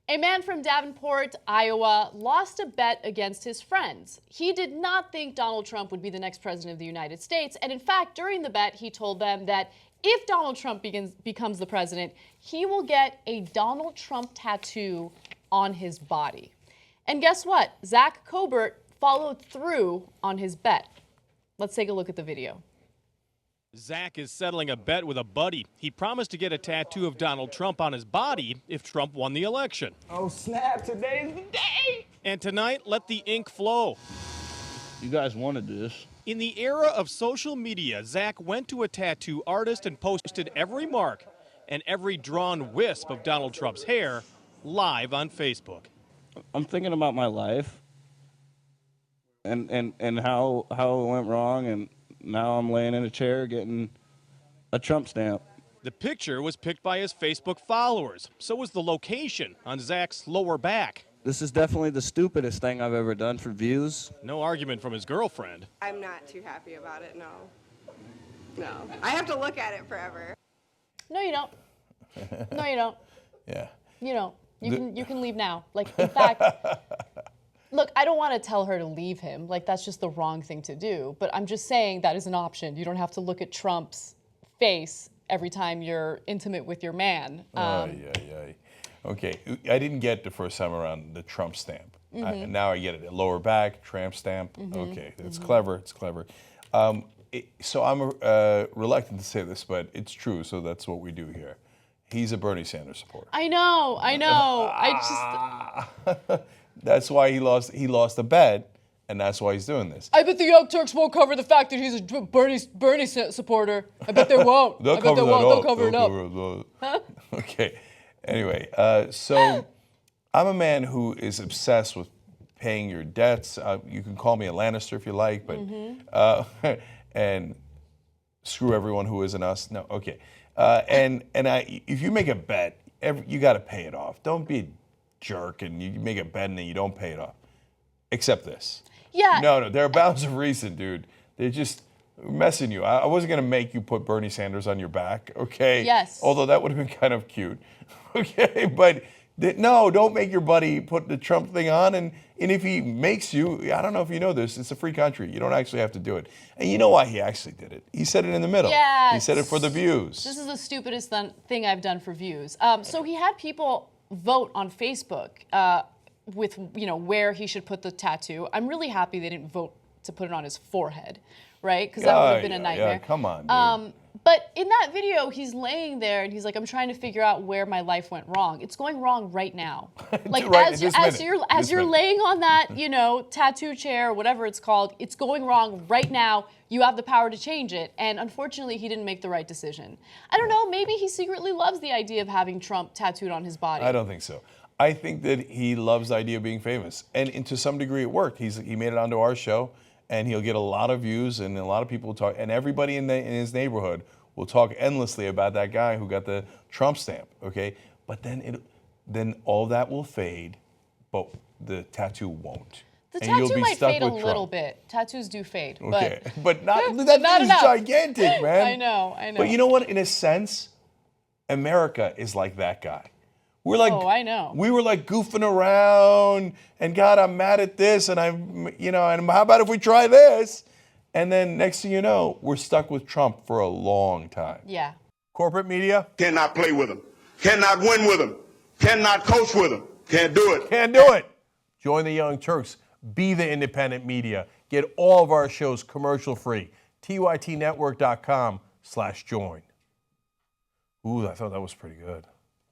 A man from Davenport, Iowa, lost a bet against his friends. He did not think Donald Trump would be the next president of the United States. And in fact, during the bet, he told them that if Donald Trump becomes the president, he will get a Donald Trump tattoo on his body. And guess what? Zach Cobert followed through on his bet. Let's take a look at the video. Zach is settling a bet with a buddy. He promised to get a tattoo of Donald Trump on his body if Trump won the election. Oh snap, today's the day! And tonight, let the ink flow. You guys wanted this. In the era of social media, Zach went to a tattoo artist and posted every mark and every drawn wisp of Donald Trump's hair live on Facebook. I'm thinking about my life and how it went wrong, and now I'm laying in a chair getting a Trump stamp. The picture was picked by his Facebook followers. So was the location on Zach's lower back. This is definitely the stupidest thing I've ever done for views. No argument from his girlfriend. I'm not too happy about it, no. No. I have to look at it forever. No, you don't. No, you don't. Yeah. You don't. You can leave now. Like, in fact, look, I don't want to tell her to leave him. Like, that's just the wrong thing to do. But I'm just saying that is an option. You don't have to look at Trump's face every time you're intimate with your man. Okay, I didn't get the first time around the Trump stamp. Now I get it. Lower back, tramp stamp. Okay, it's clever. It's clever. So I'm reluctant to say this, but it's true. So that's what we do here. He's a Bernie Sanders supporter. I know. I just. That's why he lost the bet, and that's why he's doing this. I bet the Young Turks won't cover the fact that he's a Bernie supporter. I bet they won't. They'll cover it up. Okay. Anyway, so I'm a man who is obsessed with paying your debts. You can call me a Lannister if you like, but and screw everyone who isn't us. No, okay. If you make a bet, you got to pay it off. Don't be a jerk and you make a bet and then you don't pay it off. Except this. Yeah. No, there are bounds of reason, dude. They're just messing you. I wasn't going to make you put Bernie Sanders on your back, okay? Yes. Although that would have been kind of cute, okay? But no, don't make your buddy put the Trump thing on. And if he makes you, I don't know if you know this, it's a free country. You don't actually have to do it. And you know why he actually did it. He said it in the middle. Yes. He said it for the views. This is the stupidest thing I've done for views. So he had people vote on Facebook with, where he should put the tattoo. I'm really happy they didn't vote to put it on his forehead, right? Because that would have been a nightmare. Yeah, come on, dude. But in that video, he's laying there and he's like, I'm trying to figure out where my life went wrong. It's going wrong right now. Like right, as you're laying on that, tattoo chair or whatever it's called, it's going wrong right now. You have the power to change it. And unfortunately, he didn't make the right decision. I don't know, maybe he secretly loves the idea of having Trump tattooed on his body. I don't think so. I think that he loves the idea of being famous. And to some degree it worked. He made it onto our show. And he'll get a lot of views, and a lot of people will talk, and everybody in his neighborhood will talk endlessly about that guy who got the Trump stamp, okay? But then all that will fade, but the tattoo won't. The and you'll tattoo be might stuck fade with a Trump. little bit. Tattoos do fade, okay. But not not that is enough. gigantic, man. I know. But you know what? In a sense, America is like that guy. We're like, oh, I know. We were like goofing around, and God, I'm mad at this, and and how about if we try this? And then next thing you know, we're stuck with Trump for a long time. Yeah. Corporate media cannot play with him, cannot win with him, cannot coach with him, can't do it. Can't do it. Join the Young Turks. Be the independent media. Get all of our shows commercial free. tytnetwork.com/join. Ooh, I thought that was pretty good.